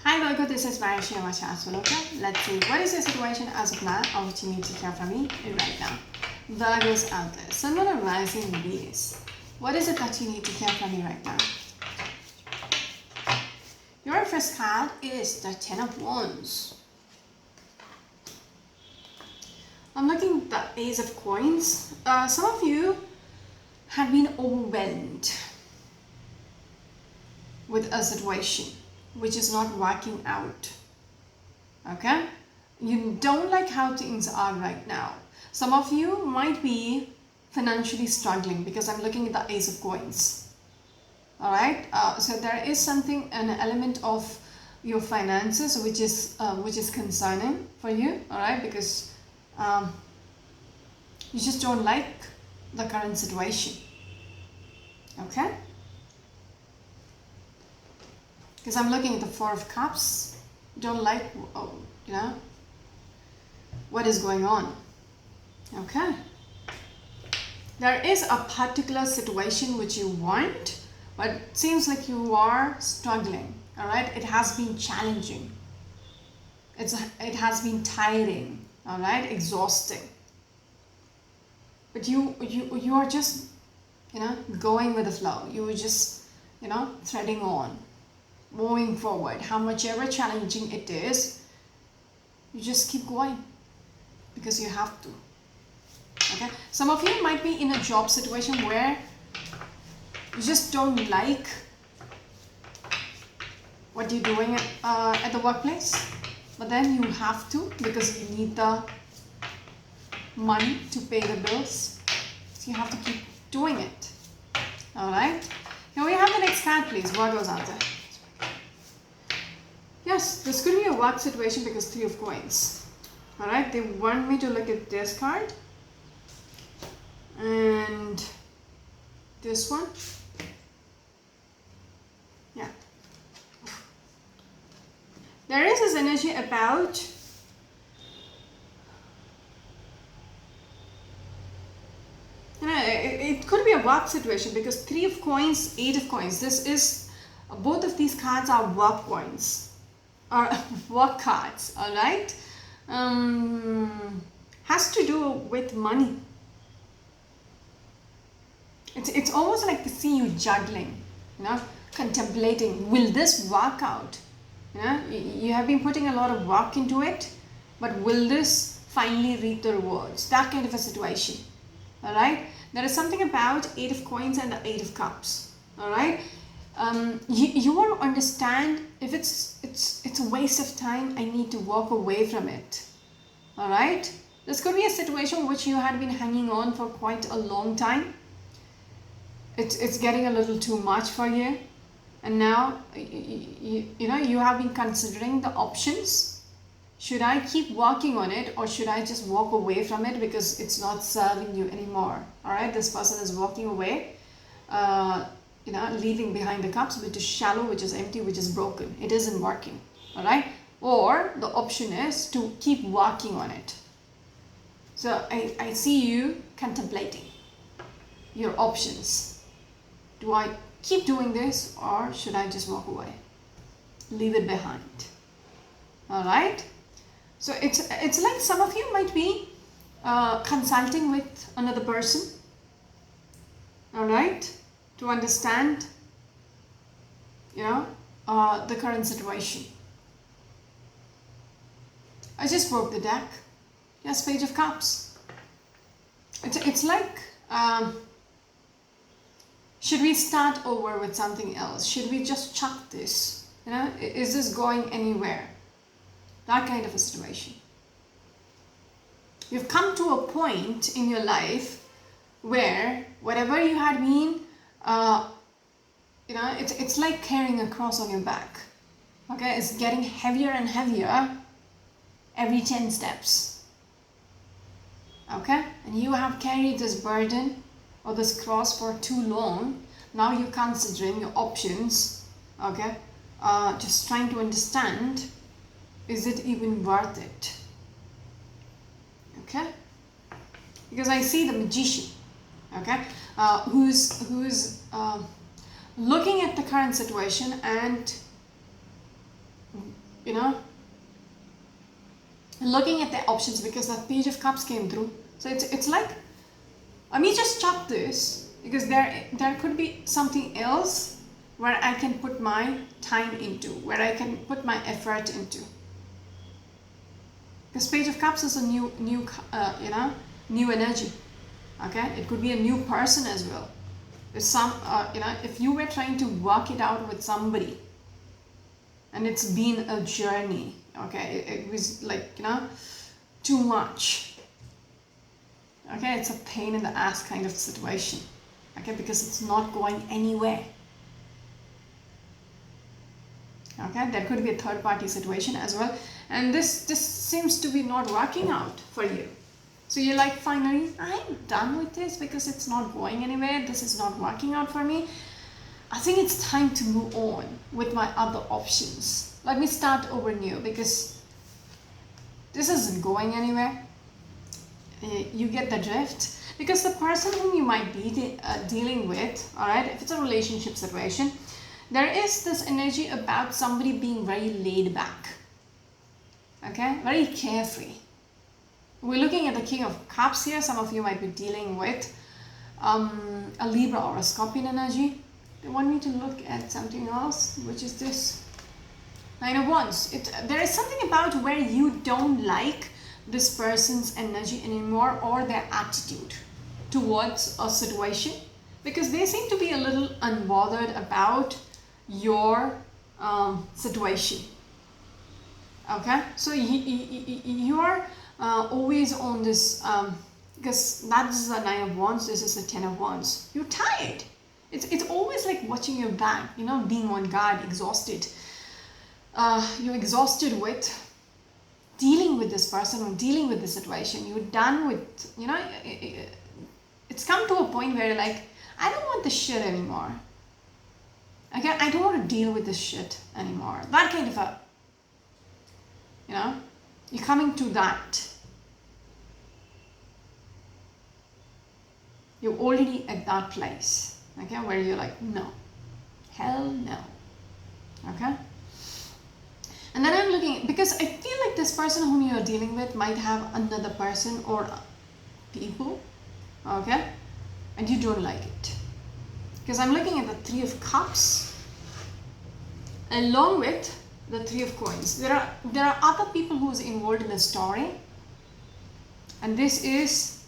Hi Virgo, this is Rashi as well, okay? Let's see, what is your situation as of now or what you need to hear from me right now? Virgos out there, Sun, Moon, and Rising Venus. What is it that you need to hear from me right now? Your first card is the Ten of Wands. I'm looking at the Ace of Coins. Some of you have been overwhelmed with a situation which is not working out. Okay? You don't like how things are right now. Some of you might be financially struggling because I'm looking at the Ace of Coins. Alright? So there is something, an element of your finances which is concerning for you. Alright? Because you just don't like the current situation. Okay? Because I'm looking at the Four of Cups. Don't like, what is going on. Okay. There is a particular situation which you want, but it seems like you are struggling. All right. It has been challenging. It has been tiring. All right. Exhausting. But you are just, going with the flow. You are just, threading on. Moving forward, how much ever challenging it is, you just keep going because you have to. Okay, some of you might be in a job situation where you just don't like what you're doing at the workplace, but then you have to because you need the money to pay the bills, so you have to keep doing it. All right, here we have the next card, please. Virgo's out there. Yes, this could be a work situation because Three of Coins. Alright, they want me to look at this card. And this one. Yeah. There is this energy about it could be a work situation because Three of Coins, Eight of Coins. This is, both of these cards are work coins. Or work cards, all right, has to do with money. It's almost like to see you juggling, contemplating, will this work out? You have been putting a lot of work into it, but will this finally reap the rewards? That kind of a situation, all right. There is something about Eight of Coins and the Eight of Cups, all right. You want to understand if it's a waste of time, I need to walk away from it. All right. This could be a situation which you had been hanging on for quite a long time. It's getting a little too much for you, and now you have been considering the options. Should I keep working on it or should I just walk away from it because it's not serving you anymore? All right. This person is walking away. Leaving behind the cups, which is shallow, which is empty, which is broken. It isn't working, all right? Or the option is to keep working on it. So I see you contemplating your options. Do I keep doing this or should I just walk away? Leave it behind, all right? So it's like some of you might be consulting with another person, all right? To understand, the current situation. I just broke the deck. Yes, Page of Cups. It's like, should we start over with something else? Should we just chuck this? Is this going anywhere? That kind of a situation. You've come to a point in your life where whatever you had been, it's like carrying a cross on your back. Okay, it's getting heavier and heavier every 10 steps. Okay, and you have carried this burden or this cross for too long. Now you're considering your options. Okay, just trying to understand, is it even worth it? Okay, because I see the Magician. Okay, who's looking at the current situation and you know, looking at the options, because the Page of Cups came through. So it's like, let me just chop this, because there could be something else where I can put my time into, where I can put my effort into. Because Page of Cups is a new energy. Okay, it could be a new person as well. If if you were trying to work it out with somebody, and it's been a journey. Okay, it was like, too much. Okay, it's a pain in the ass kind of situation. Okay, because it's not going anywhere. Okay, there could be a third party situation as well, and this seems to be not working out for you. So you're like, finally, I'm done with this because it's not going anywhere. This is not working out for me. I think it's time to move on with my other options. Let me start over new, because this isn't going anywhere. You get the drift. Because the person whom you might be dealing with, all right, if it's a relationship situation, there is this energy about somebody being very laid back. Okay, very carefree. We're looking at the King of Cups here. Some of you might be dealing with a Libra or a Scorpion energy. They want me to look at something else, which is this Nine of Wands. There is something about where you don't like this person's energy anymore, or their attitude towards a situation, because they seem to be a little unbothered about your situation. Okay, so you are always on this, because that is the Nine of Wands, this is the Ten of Wands. You're tired. It's always like watching your back, being on guard, exhausted. You're exhausted with dealing with this person or dealing with the situation. You're done with, it's come to a point where you're like, I don't want this shit anymore. Okay, I don't want to deal with this shit anymore. That kind of a, you're coming to that. You're already at that place, okay, where you're like, no, hell no, okay? And then I'm looking, because I feel like this person whom you are dealing with might have another person or people, okay, and you don't like it. Because I'm looking at the Three of Cups along with the Three of Coins. There are other people who's involved in the story, and this is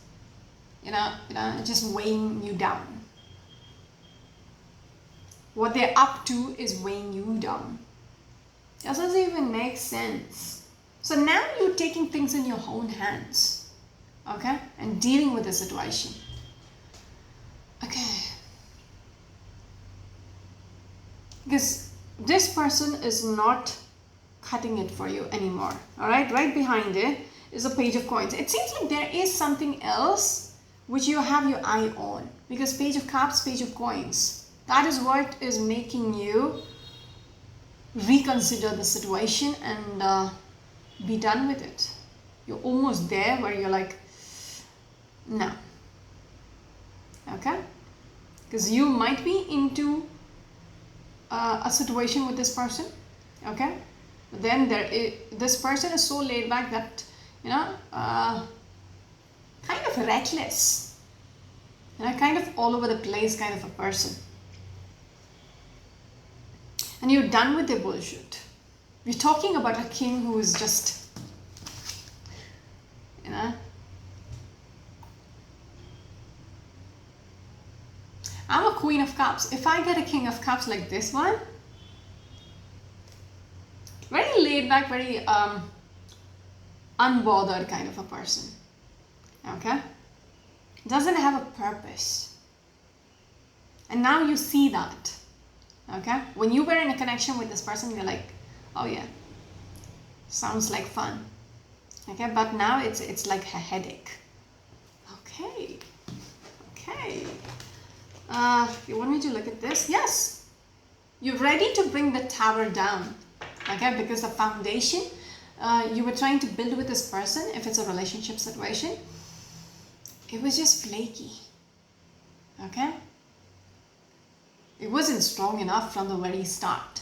just weighing you down. What they're up to is weighing you down. That doesn't even make sense. So now you're taking things in your own hands, okay, and dealing with the situation. Okay, because this person is not cutting it for you anymore. All right, right behind it is a Page of Coins. It seems like there is something else which you have your eye on, because Page of Cups, Page of Coins, that is what is making you reconsider the situation and be done with it. You're almost there where you're like, no, okay, because you might be into a situation with this person, okay, but then this person is so laid back that kind of reckless, kind of all over the place kind of a person. And you're done with the bullshit. We're talking about a king who is just, I'm a Queen of Cups. If I get a King of Cups like this one, very laid back, very unbothered kind of a person. Okay? Doesn't have a purpose. And now you see that. Okay? When you were in a connection with this person, you're like, oh yeah, sounds like fun. Okay? But now it's like a headache. Okay. Okay. You want me to look at this? Yes. You're ready to bring the tower down. Okay? Because the foundation you were trying to build with this person, if it's a relationship situation, it was just flaky. Okay? It wasn't strong enough from the very start.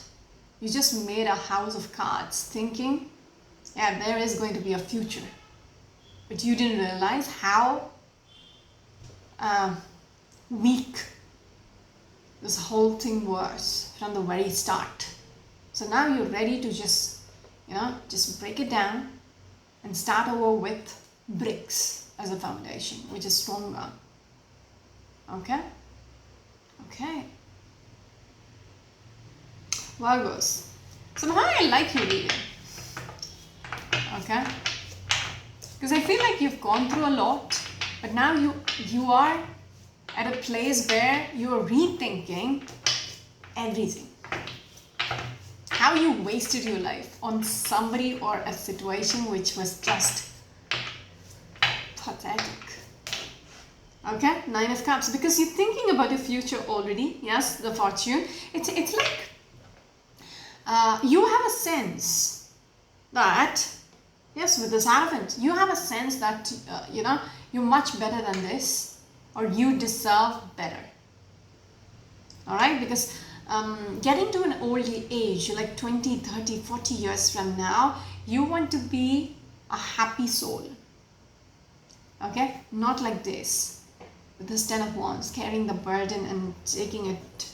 You just made a house of cards thinking, yeah, there is going to be a future. But you didn't realize how weak this whole thing was from the very start. So now you're ready to just, just break it down and start over with bricks as a foundation, which is stronger. Okay? Okay. Virgos. Somehow I like you reading. Okay? Because I feel like you've gone through a lot, but now you are at a place where you're rethinking everything. How you wasted your life on somebody or a situation which was just pathetic. Okay, 9 of Cups, because you're thinking about the future already. Yes, the fortune. It's like you have a sense that, yes, with this Hierophant, you have a sense that you're much better than this, or you deserve better. All right, because getting to an old age, like 20, 30, 40 years from now, you want to be a happy soul. Okay, not like this, with this 10 of Wands, carrying the burden and taking it,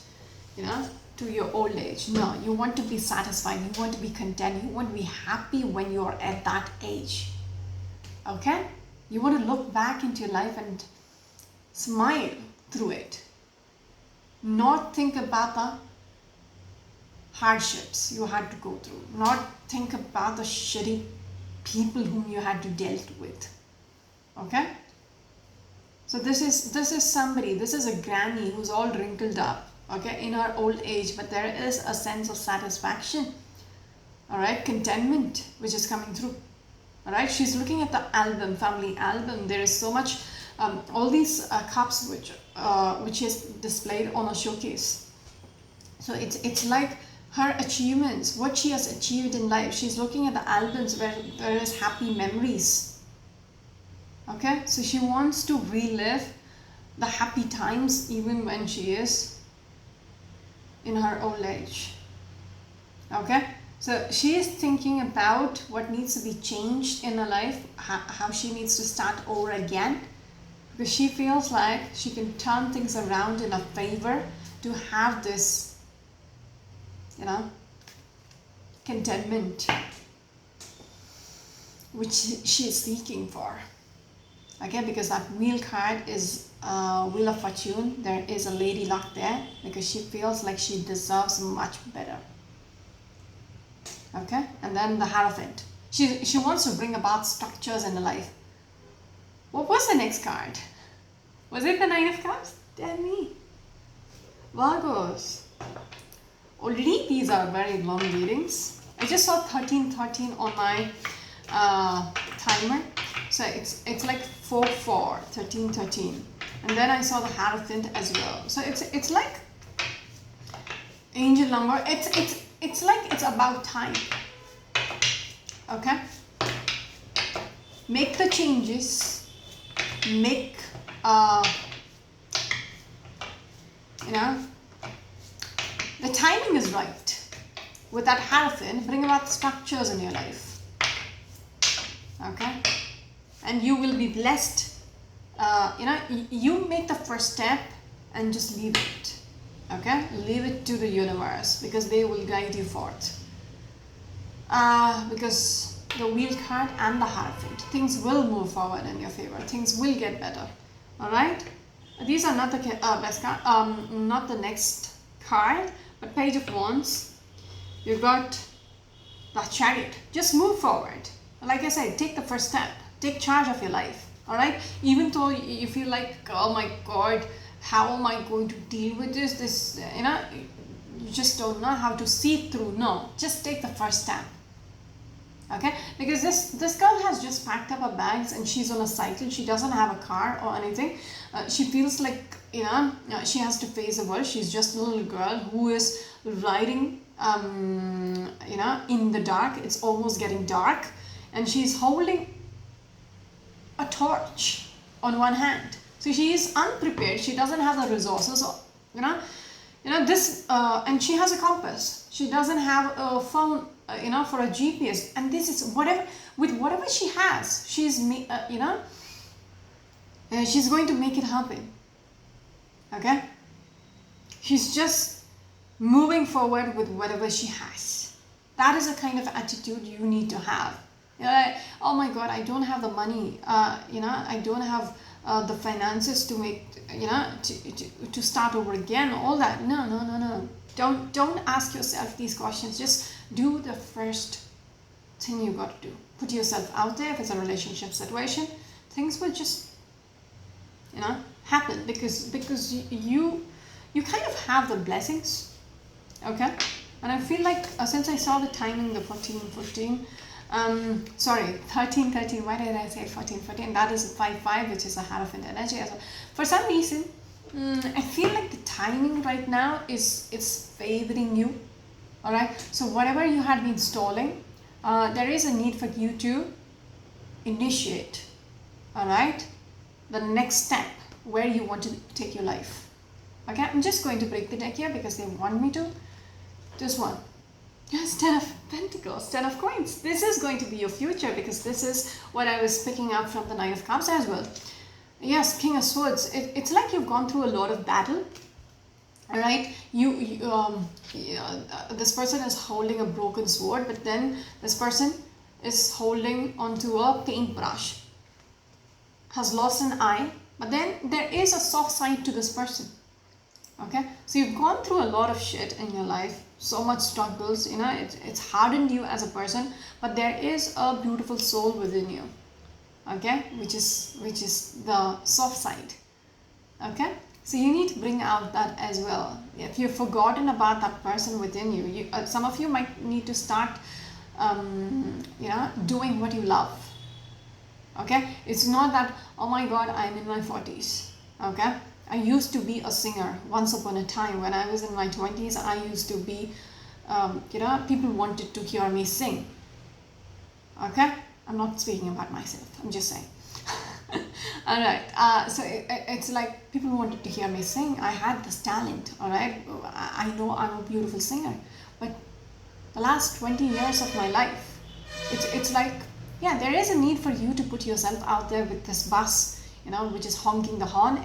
to your old age. No, you want to be satisfied, you want to be content, you want to be happy when you're at that age. Okay, you want to look back into your life and smile through it, not think about the hardships you had to go through, not think about the shitty people whom you had to deal with. Okay, so this is somebody, this is a granny who's all wrinkled up, okay, in her old age, but there is a sense of satisfaction, all right, contentment, which is coming through. All right, she's looking at the album, family album. There is so much, all these cups which is displayed on a showcase. So it's like her achievements, what she has achieved in life. She's looking at the albums where there is happy memories. Okay, so she wants to relive the happy times even when she is in her old age. Okay, so she is thinking about what needs to be changed in her life, how she needs to start over again, because she feels like she can turn things around in her favor to have this, contentment which she is seeking for. Okay, because that wheel card is Wheel of Fortune. There is a lady luck there because she feels like she deserves much better. Okay, and then the Hierophant. She wants to bring about structures in her life. What was the next card? Was it the 9 of Cups? Tell me. Virgos. Already these are very long readings. I just saw 1313 on my timer. So it's like 4-4, 1313. And then I saw the Hierophant as well. So it's like angel number. It's like it's about time. Okay? Make the changes. Make the timing is right. With that Hierophant, bring about structures in your life. Okay? And you will be blessed. You make the first step and just leave it. Okay, leave it to the universe because they will guide you forth. Because the wheel card and the Hierophant, things will move forward in your favor. Things will get better. All right. These are not the best card. Not the next card, but Page of Wands. You got the Chariot. Just move forward. Like I said, take the first step. Take charge of your life. All right. Even though you feel like, oh my God, how am I going to deal with this? You just don't know how to see through. No, just take the first step. Okay, because this girl has just packed up her bags and she's on a cycle. She doesn't have a car or anything. She feels like she has to face the world. She's just a little girl who is riding in the dark. It's almost getting dark, and she's holding a torch on one hand. So she is unprepared. She doesn't have the resources. this and she has a compass. She doesn't have a phone, for a GPS. And this is whatever she has, she's she's going to make it happen. Okay, she's just moving forward with whatever she has. That is the kind of attitude you need to have. Like, oh my God, I don't have the money. I don't have the finances to make, to start over again. All that. No. Don't ask yourself these questions. Just do the first thing you got to do. Put yourself out there. If it's a relationship situation, things will just, happen because you kind of have the blessings. Okay. And I feel like since I saw the timing, the 14, 13, why did I say 14? That is 5, which is a Hierophant energy. For some reason, I feel like the timing right now is favoring you. Alright, so whatever you had been stalling, there is a need for you to initiate, alright, the next step where you want to take your life. Okay, I'm just going to break the deck here because they want me to. This one. Yes, 10 of Pentacles, 10 of Coins. This is going to be your future because this is what I was picking up from the 9 of Cups as well. Yes, King of Swords. It's like you've gone through a lot of battle. All right, this person is holding a broken sword, but then this person is holding onto a paintbrush. Has lost an eye, but then there is a soft side to this person. Okay, so you've gone through a lot of shit in your life, so much struggles, it's hardened you as a person, but there is a beautiful soul within you, okay, which is the soft side. Okay, so you need to bring out that as well. If you've forgotten about that person within you, some of you might need to start doing what you love. Okay, it's not that, oh my God, I'm in my 40s. Okay, I used to be a singer once upon a time. When I was in my 20s, I used to be, people wanted to hear me sing. Okay? I'm not speaking about myself. I'm just saying. Alright. So it's like people wanted to hear me sing. I had this talent. Alright? I know I'm a beautiful singer. But the last 20 years of my life, it's like, yeah, there is a need for you to put yourself out there with this bus, which is honking the horn.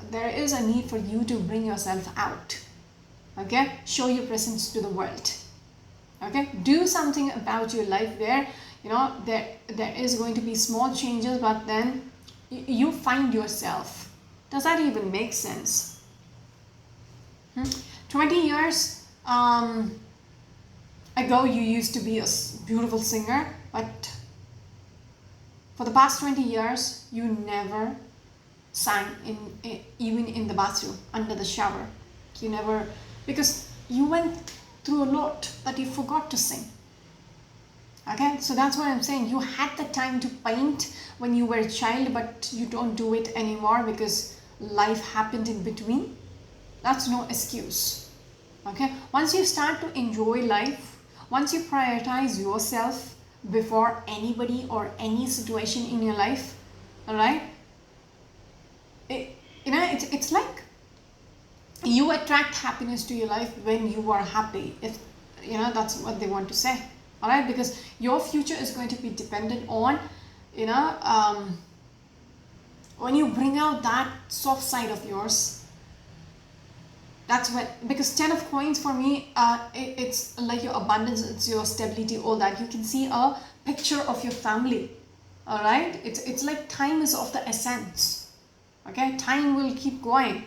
There is a need for you to bring yourself out. Okay, show your presence to the world. Okay, do something about your life where there is going to be small changes, but then you find yourself. Does that even make sense? 20 years ago, you used to be a beautiful singer, but for the past 20 years, you never sang even in the bathroom, under the shower. You never, because you went through a lot that you forgot to sing. Okay, so that's what I'm saying. You had the time to paint when you were a child, but you don't do it anymore because life happened in between. That's no excuse. Okay, once you start to enjoy life, once you prioritize yourself before anybody or any situation in your life, all right, it's like you attract happiness to your life when you are happy, if that's what they want to say. All right, because your future is going to be dependent on when you bring out that soft side of yours. That's when, because 10 of Coins for me, it's like your abundance, it's your stability, all that. You can see a picture of your family. All right, it's like time is of the essence. Okay, time will keep going.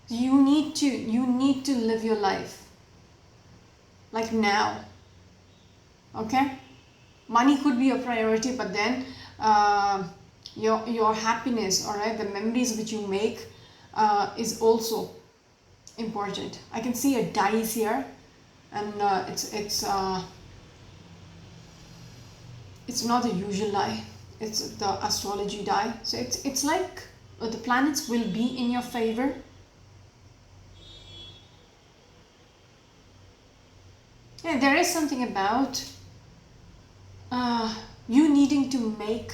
You need to live your life like now. Okay, money could be a priority, but then your happiness, all right, the memories which you make is also important. I can see a dice here, and it's not the usual die. It's the astrology die. So it's like the planets will be in your favor. Yeah, there is something about you needing to make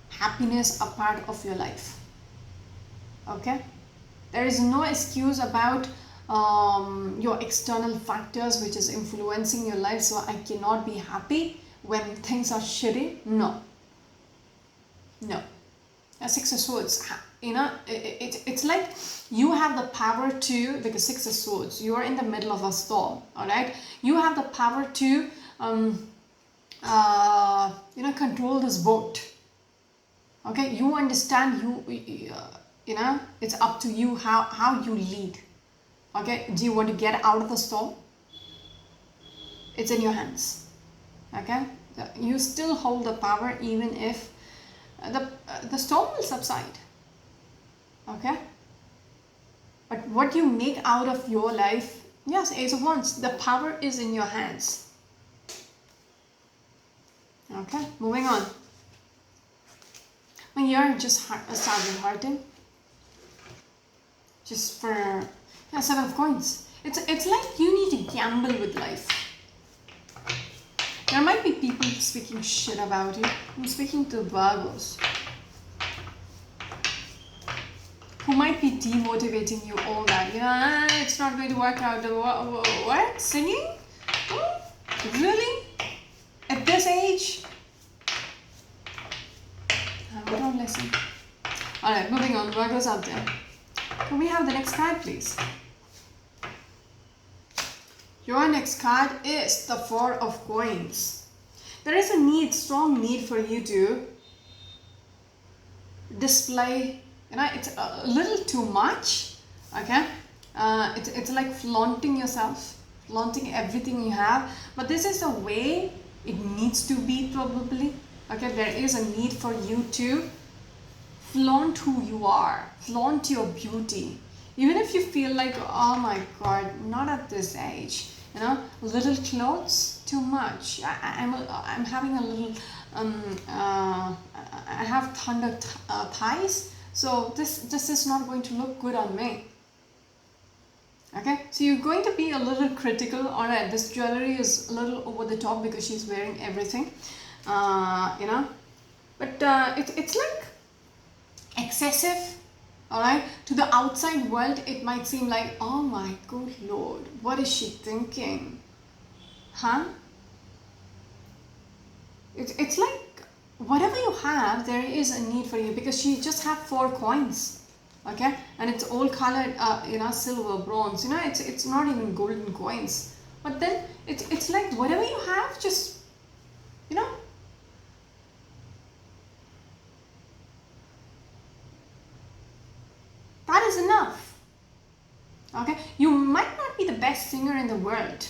happiness a part of your life. Okay, there is no excuse about your external factors which is influencing your life, so I cannot be happy when things are shitty. No. A Six of Swords, it's like you have the power to, because Six of Swords, you are in the middle of a storm, all right? You have the power to control this boat. Okay, you understand, it's up to you how you lead. Okay, do you want to get out of the storm? It's in your hands. Okay, you still hold the power even if the storm will subside. Okay, but what you make out of your life, yes, Ace of Wands, the power is in your hands. Okay, moving on. My year just started hurting. Just for Seven of Coins. It's like you need to gamble with life. There might be people speaking shit about you. I'm speaking to Virgos who might be demotivating you, all that. It's not going to work out. What? Singing? Oh, really? At this age? We don't listen. Alright, moving on. Virgos out there. Can we have the next card, please? Your next card is the Four of Coins. There is a strong need for you to display, it's a little too much, okay? It's like flaunting yourself, flaunting everything you have, but this is the way it needs to be probably, okay? There is a need for you to flaunt who you are, flaunt your beauty. Even if you feel like, oh my god, not at this age, little clothes, too much. I'm having a little, I have thunder thighs, so this is not going to look good on me. Okay, so you're going to be a little critical. Alright, this jewelry is a little over the top because she's wearing everything, but it's like excessive. Alright, to the outside world it might seem like, oh my good lord, what is she thinking? Huh? It's like whatever you have, there is a need for you, because she just have 4 coins. Okay, and it's all colored, silver, bronze. It's not even golden coins. But then it's like whatever you have, just that is enough. Okay, you might not be the best singer in the world.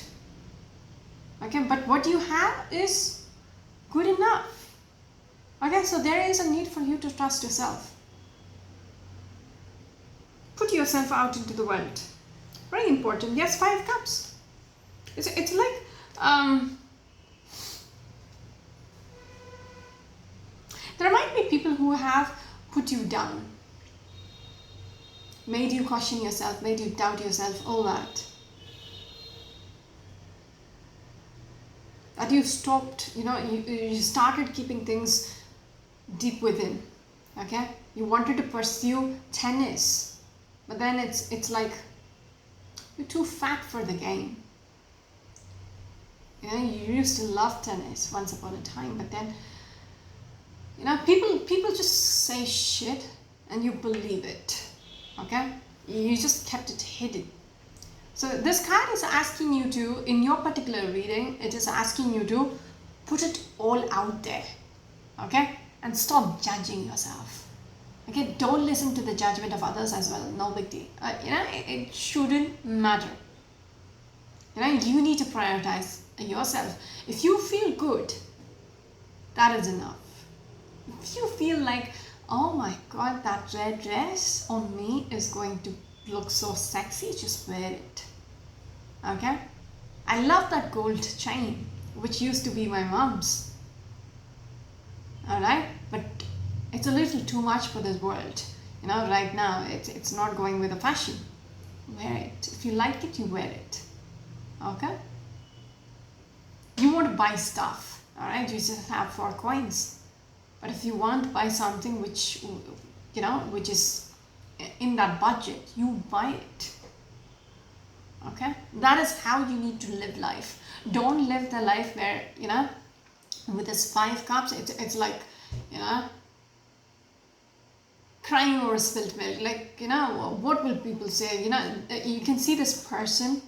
Okay, but what you have is good enough. Okay, so there is a need for you to trust yourself. Put yourself out into the world. Very important. Yes, 5 cups. It's like there might be people who have put you down, made you question yourself, made you doubt yourself, all that. That you stopped, you started keeping things deep within. Okay, you wanted to pursue tennis, but then it's like you're too fat for the game. You used to love tennis once upon a time, but then people just say shit and you believe it. Okay, you just kept it hidden. So this card is asking you to, in your particular reading, it is asking you to put it all out there. Okay, and stop judging yourself. Okay, don't listen to the judgment of others as well. No big deal. It shouldn't matter. You need to prioritize yourself. If you feel good, that is enough. If you feel like, oh my god, that red dress on me is going to look so sexy, just wear it. Okay, I love that gold chain which used to be my mom's. Alright, but it's a little too much for this world. Right now it's not going with the fashion. Wear it. If you like it, you wear it. Okay, you want to buy stuff, alright, you just have 4 coins. But if you want to buy something which is in that budget, you buy it. Okay, that is how you need to live life. Don't live the life where, you know, with this 5 cups, it's like, you know, crying over spilled milk. Like, you know, what will people say? You know, you can see this person,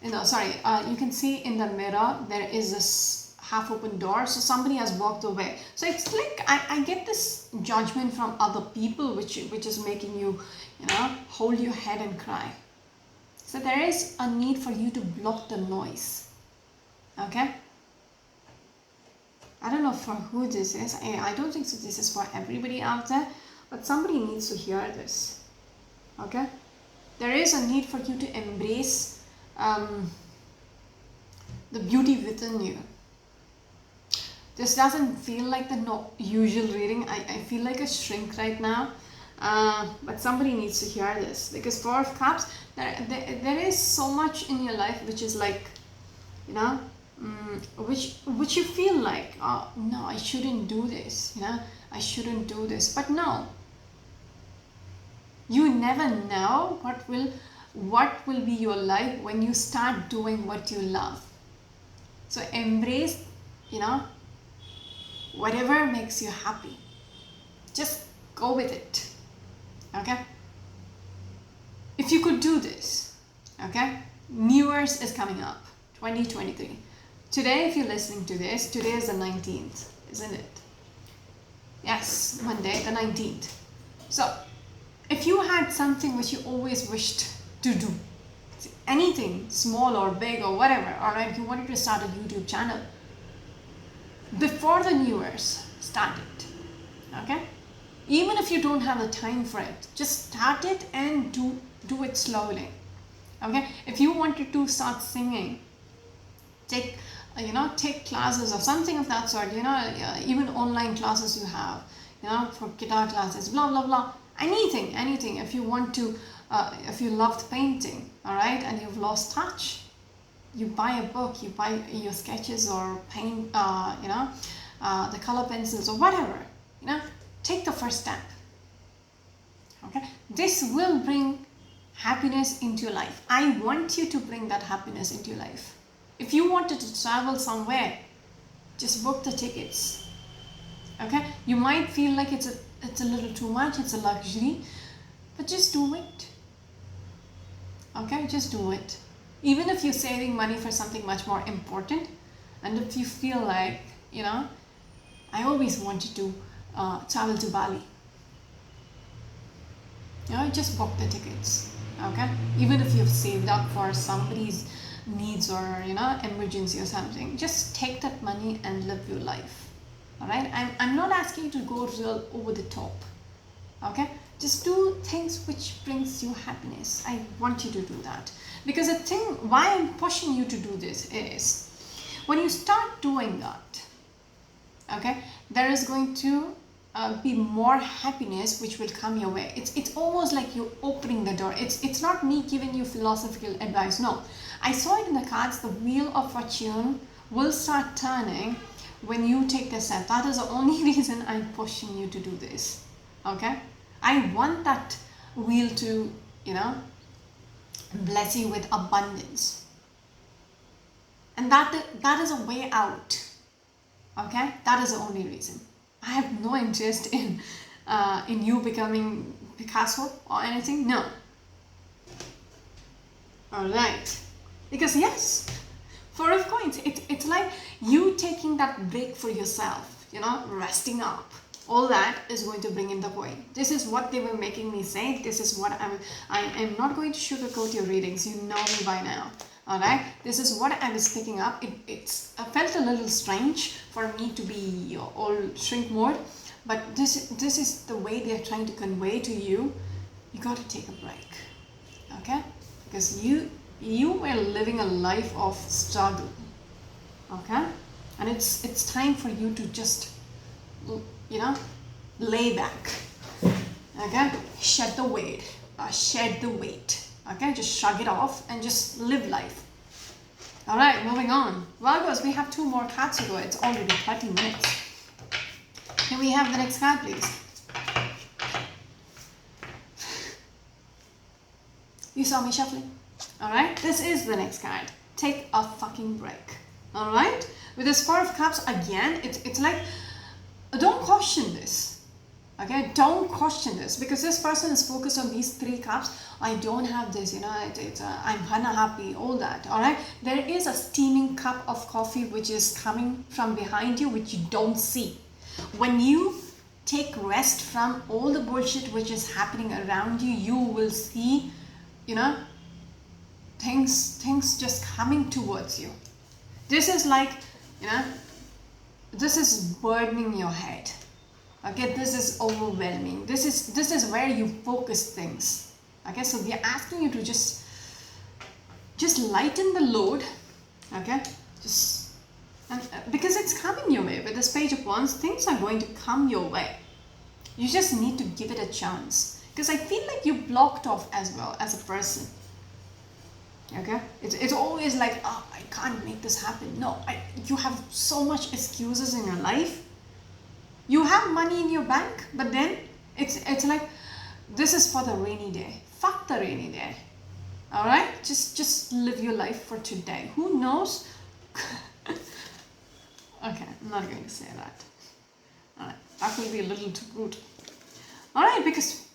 you know, sorry, you can see in the mirror there is this half open door, so somebody has walked away. So it's like I get this judgment from other people which is making you, you know, hold your head and cry. So there is a need for you to block the noise. Okay, I don't know for who this is. I don't think so this is for everybody out there, but somebody needs to hear this. Okay, there is a need for you to embrace the beauty within you. This doesn't feel like the usual reading. I feel like a shrink right now, but somebody needs to hear this, because 4 of Cups, there is so much in your life which is like, you know, which you feel like, oh no, I shouldn't do this, you know, I shouldn't do this. But no, you never know what will be your life when you start doing what you love. So embrace, you know, whatever makes you happy, just go with it. Okay, if you could do this, okay, New Year's is coming up, 2023. Today, if you're listening to this, today is the 19th, isn't it? Yes, Monday the 19th. So if you had something which you always wished to do, anything small or big or whatever, or if you wanted to start a YouTube channel, before the New Year's, start it. Okay, even if you don't have the time for it, just start it and do it slowly. Okay, if you wanted to start singing, take classes or something of that sort, you know, even online classes you have, you know, for guitar classes, blah blah blah, anything. If you want to, if you loved painting, all right, and you've lost touch, you buy a book, you buy your sketches or paint, you know, the color pencils or whatever, you know, take the first step. Okay, this will bring happiness into your life. I want you to bring that happiness into your life. If you wanted to travel somewhere, just book the tickets. Okay, you might feel like it's a little too much, it's a luxury, but just do it. Okay, just do it. Even if you're saving money for something much more important, and if you feel like, you know, I always wanted to travel to Bali, you know, just book the tickets. Okay, even if you've saved up for somebody's needs or, you know, emergency or something, just take that money and live your life. All right, I'm not asking you to go real over the top. Okay, just do things which brings you happiness. I want you to do that, because the thing why I'm pushing you to do this is, when you start doing that, okay, there is going to be more happiness which will come your way. It's almost like you're opening the door. It's not me giving you philosophical advice. No, I saw it in the cards. The wheel of fortune will start turning when you take the step. That is the only reason I'm pushing you to do this. Okay, I want that wheel to, you know, bless you with abundance, and that is a way out. Okay, that is the only reason. I have no interest in you becoming Picasso or anything. No. All right, because yes, 4 of Coins, it's like you taking that break for yourself, you know, resting up. All that is going to bring in the coin. This is what they were making me say. This is what I am not going to sugarcoat your readings. You know me by now. All right, this is what I was picking up. I felt a little strange for me to be all shrink mode, but this is the way they are trying to convey to you. You got to take a break, okay? Because you were living a life of struggle, okay? And it's time for you to just, you know, lay back, okay? Shed the weight, okay? Just shrug it off and just live life. All right, moving on. Virgos, we have 2 more cards to go. It's already 30 minutes. Can we have the next card, please? You saw me shuffling. Alright, this is the next card. Take a fucking break. Alright? With this Four of Cups, again, it's like, don't question this. Okay, don't question this, because this person is focused on these three cups. I don't have this, I'm unhappy, all that. All right, there is a steaming cup of coffee which is coming from behind you, which you don't see. When you take rest from all the bullshit which is happening around you, you will see, things just coming towards you. This is like, this is burdening your head. Okay, this is overwhelming. This is where you focus things. Okay, so we are asking you to just lighten the load. Okay, because it's coming your way. With this Page of Wands, things are going to come your way. You just need to give it a chance. Because I feel like you blocked off as well as a person. Okay, it's always like, oh, I can't make this happen. No, you have so much excuses in your life. You have money in your bank, but then it's like, this is for the rainy day. Fuck the rainy day. All right, just live your life for today. Who knows? Okay, I'm not going to say that. All right, that will be a little too brutal. All right, because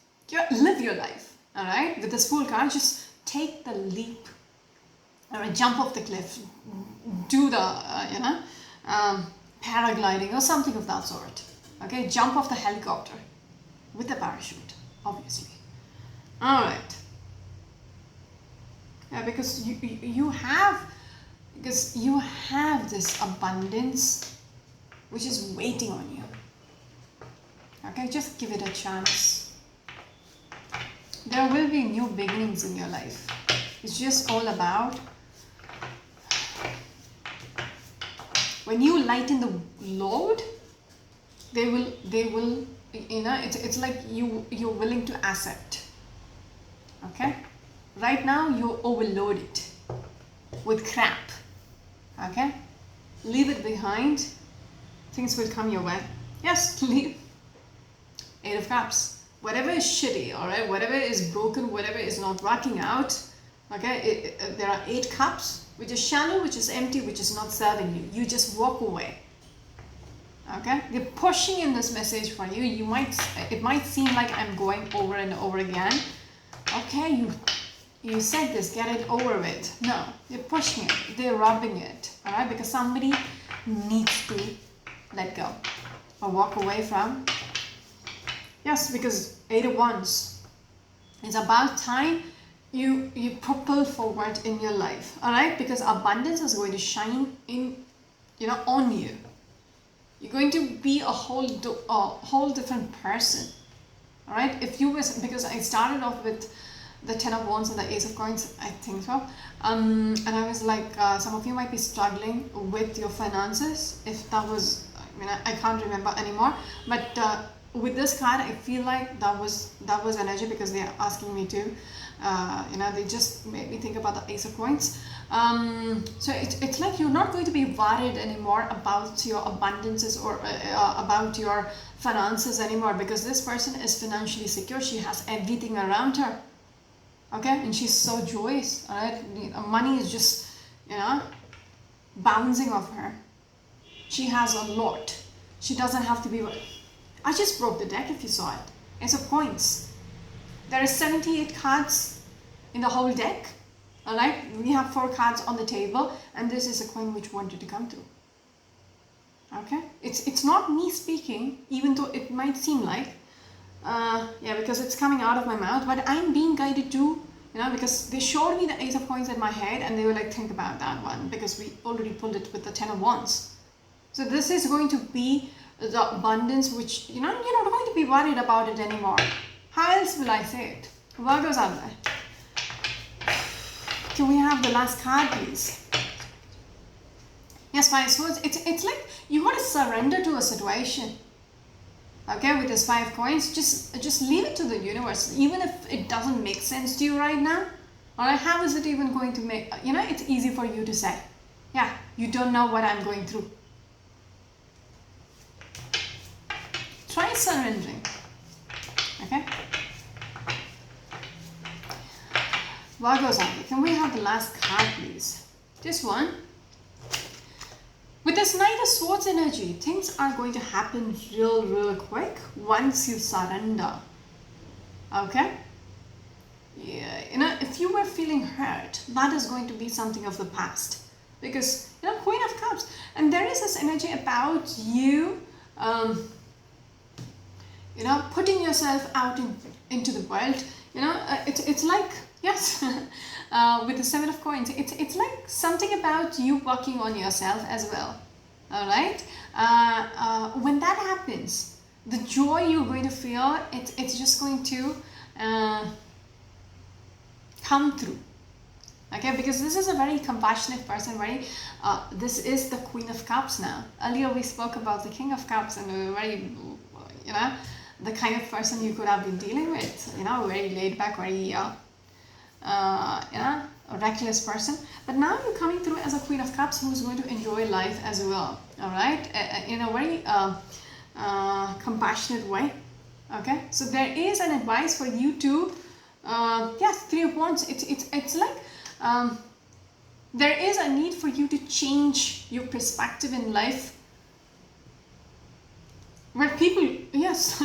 live your life. All right, with this Fool card, just take the leap. All right, jump off the cliff, do the paragliding or something of that sort. Okay, jump off the helicopter with a parachute, obviously. All right. Yeah, because you have this abundance which is waiting on you. Okay, just give it a chance. There will be new beginnings in your life. It's just all about when you lighten the load. They will, it's like you're willing to accept. Okay, right now you're overloaded with crap. Okay, leave it behind. Things will come your way. Yes, leave. Eight of Cups. Whatever is shitty, all right, whatever is broken, whatever is not working out. Okay, there are 8 cups, which is shallow, which is empty, which is not serving you. You just walk away. Okay, they're pushing in this message for you. It might seem like I'm going over and over again. Okay, you said this, get it over with. No, they're pushing it, they're rubbing it. All right, because somebody needs to let go or walk away from. Yes, because 8 of Wands. It's about time you propel forward in your life. All right, because abundance is going to shine in, on you. You're going to be a whole different person. All right, because I started off with the 10 of Wands and the Ace of Coins, I think so. And I was like, some of you might be struggling with your finances. If that was, I can't remember anymore. But with this card, I feel like that was energy, because they are asking me to. They just made me think about the Ace of Coins. So it's like you're not going to be worried anymore about your abundances or about your finances anymore, because this person is financially secure. She has everything around her. Okay, and she's so joyous. All right, money is just bouncing off her. She has a lot. She doesn't have to be. I just broke the deck if you saw it. Ace of Coins. There are 78 cards in the whole deck. Alright, we have 4 cards on the table, and this is a coin which wanted to come through. Okay, it's not me speaking, even though it might seem like, because it's coming out of my mouth, but I'm being guided to, because they showed me the Ace of Coins in my head, and they were like, think about that one, because we already pulled it with the 10 of Wands. So this is going to be the abundance which, you're not going to be worried about it anymore. How else will I say it? Virgos out there. Can we have the last card, please? Yes, 5 of Swords. It's like you got to surrender to a situation. Okay, with this 5 coins, just leave it to the universe, even if it doesn't make sense to you right now. Alright, how is it even going to make? It's easy for you to say, yeah, you don't know what I'm going through. Try surrendering. Okay. Virgo sign. Can we have the last card, please? This one. With this Knight of Swords energy, things are going to happen real quick once you surrender. Okay? Yeah, you know, if you were feeling hurt, that is going to be something of the past. Because, you know, Queen of Cups. And there is this energy about you, you know, putting yourself out into the world. You know, it's like, yes, with the Seven of Coins, it's like something about you working on yourself as well. All right? When that happens, the joy you're going to feel, it's just going to come through. Okay, because this is a very compassionate person, very this is the Queen of Cups now. Earlier we spoke about the King of Cups and a very, you know, the kind of person you could have been dealing with, you know, very laid back, very you know, a reckless person. But now you're coming through as a Queen of Cups who's going to enjoy life as well. All right, in a very compassionate way. Okay, so there is an advice for you to yes, Three of Wands. It's like there is a need for you to change your perspective in life. Where people, yes,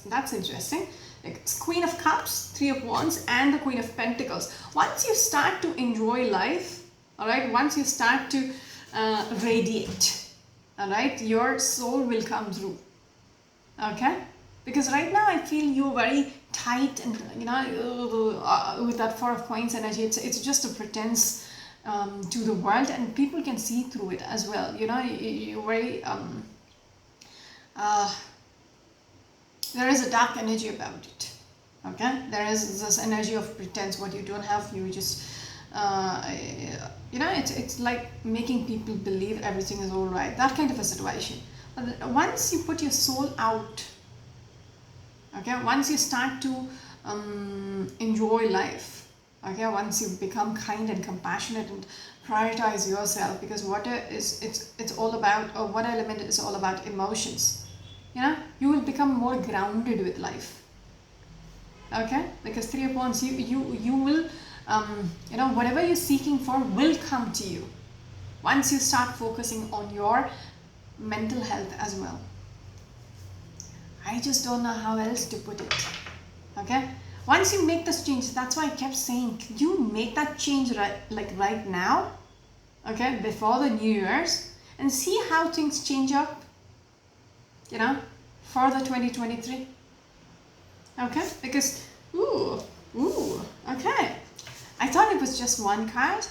that's interesting. Like it's Queen of Cups, Three of Wands, and the Queen of Pentacles. Once you start to enjoy life, all right, once you start to radiate, all right, your soul will come through. Okay, because right now I feel you're very tight and, you know, with that Four of Coins energy, it's just a pretense to the world, and people can see through it as well. You know, you're very there is a dark energy about it. Okay, there is this energy of pretense. What you don't have, you just you know, it's like making people believe everything is all right, that kind of a situation. But once you put your soul out, okay, once you start to enjoy life, okay, once you become kind and compassionate and prioritize yourself, because water is it's all about, or water element is all about emotions. You know, you will become more grounded with life. Okay, because Three of Wands, you will you know, whatever you're seeking for will come to you once you start focusing on your mental health as well. I just don't know how else to put it. Okay, once you make this change, that's why I kept saying, can you make that change right now, okay, before the New Year's, and see how things change up, you know, for the 2023. Okay, because okay, I thought it was just one card,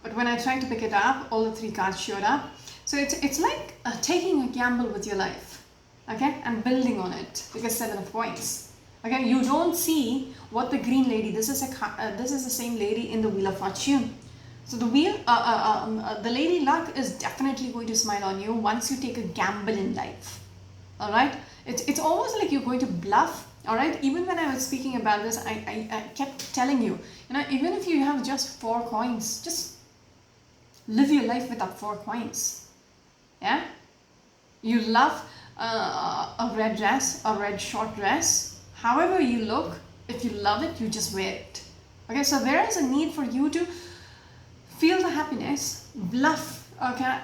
but when I tried to pick it up, all the three cards showed up. So it's like taking a gamble with your life, okay, and building on it, because Seven of Coins. Okay, you don't see what the green lady, this is the same lady in the Wheel of Fortune. So the the Lady Luck is definitely going to smile on you once you take a gamble in life. All right, it's almost like you're going to bluff. All right, even when I was speaking about this, I kept telling you, you know, even if you have just 4 coins, just live your life with that 4 coins. Yeah, you love a red dress, a red short dress, however you look, if you love it, you just wear it. Okay, so there is a need for you to feel the happiness, bluff. Okay,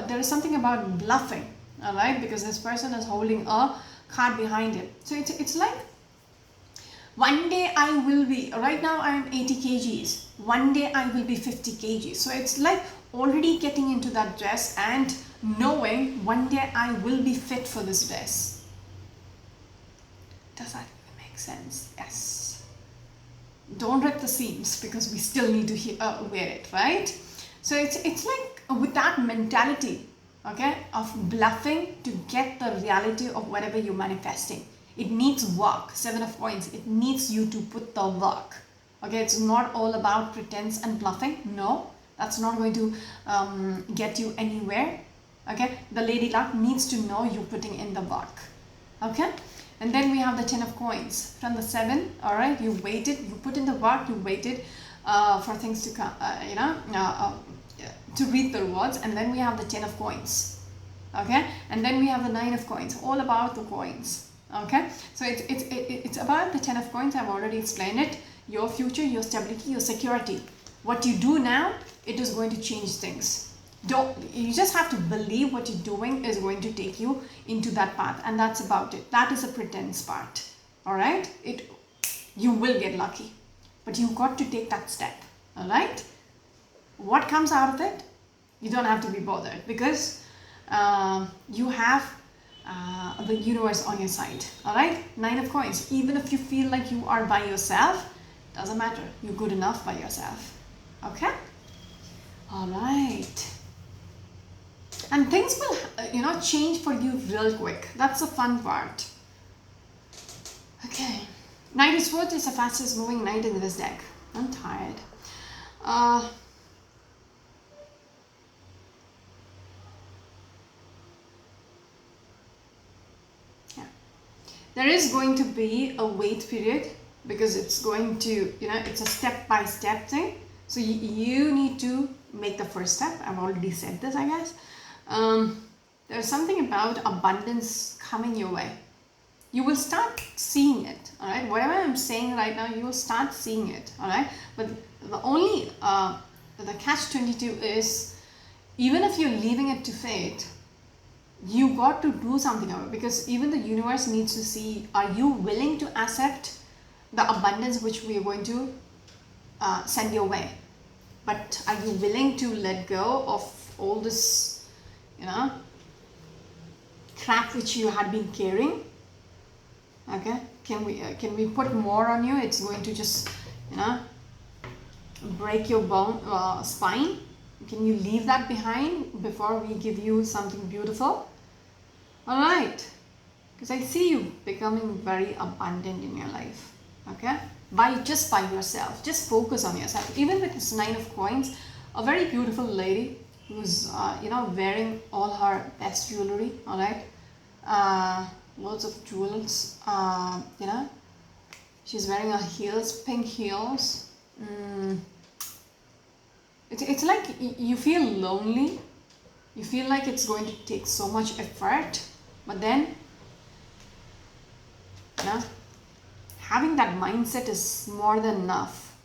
there is something about bluffing. All right, because this person is holding a card behind him. So it's like, one day I will be, right now I am 80 kgs, one day I will be 50 kgs. So it's like already getting into that dress and knowing one day I will be fit for this dress. Does that make sense? Yes. Don't rip the seams, because we still need to wear it, right? So it's like with that mentality, okay, of bluffing to get the reality of whatever you're manifesting. It needs work. Seven of Coins, it needs you to put the work. Okay, it's not all about pretense and bluffing. No, that's not going to get you anywhere. Okay, the Lady Luck needs to know you're putting in the work. Okay, and then we have the 10 of Coins from the 7. All right, you waited, you put in the work, you waited for things to come, you know, to reap the rewards. And then we have the 10 of Coins. Okay, and then we have the 9 of Coins, all about the coins. Okay, so it's about the 10 of Coins. I've already explained it. your future, your stability, your security. What you do now, it is going to change things. You just have to believe what you're doing is going to take you into that path, and that's about it. That is a pretense part. All right, you will get lucky, but you've got to take that step. All right, what comes out of it, you don't have to be bothered, because you have the universe on your side. All right, 9 of coins. Even if you feel like you are by yourself, doesn't matter, you're good enough by yourself. Okay, all right. And things will change for you real quick. That's the fun part. Okay, Knight of Swords is the fastest moving knight in this deck. I'm tired. Yeah, there is going to be a wait period, because it's going to, it's a step-by-step thing. So you need to make the first step. I've already said this, I guess. There's something about abundance coming your way. You will start seeing it, all right? Whatever I'm saying right now, you will start seeing it, all right? But the only, the catch-22 is, even if you're leaving it to fate, you got to do something about it, because even the universe needs to see, are you willing to accept the abundance which we are going to send your way? But are you willing to let go of all this, crap which you had been carrying? Okay, can we put more on you? It's going to just, break your spine. Can you leave that behind before we give you something beautiful? All right, because I see you becoming very abundant in your life. Okay, just by yourself. Just focus on yourself. Even with this 9 of coins, a very beautiful lady who's wearing all her best jewelry. All right, loads of jewels. She's wearing her heels, pink heels. It's like you feel lonely. You feel like it's going to take so much effort, but then having that mindset is more than enough.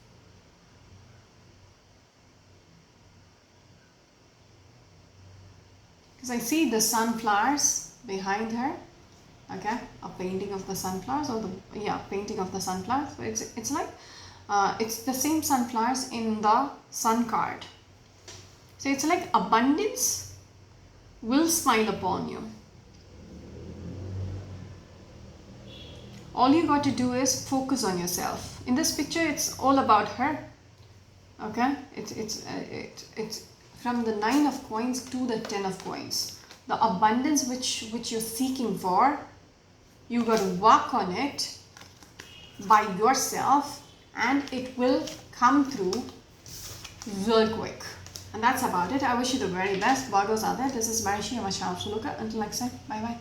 Because I see the sunflowers behind her. Okay, a painting of the sunflowers, or painting of the sunflowers. So it's like it's the same sunflowers in the sun card. So it's like abundance will smile upon you. All you got to do is focus on yourself. In this picture, it's all about her. Okay, it's from the 9 of coins to the 10 of coins. The abundance which you're seeking for, you got to work on it by yourself, and it will come through real quick. And that's about it. I wish you the very best. Virgos are there. This is Rashi. I'm a Sharp Suluka. Until next time, bye bye.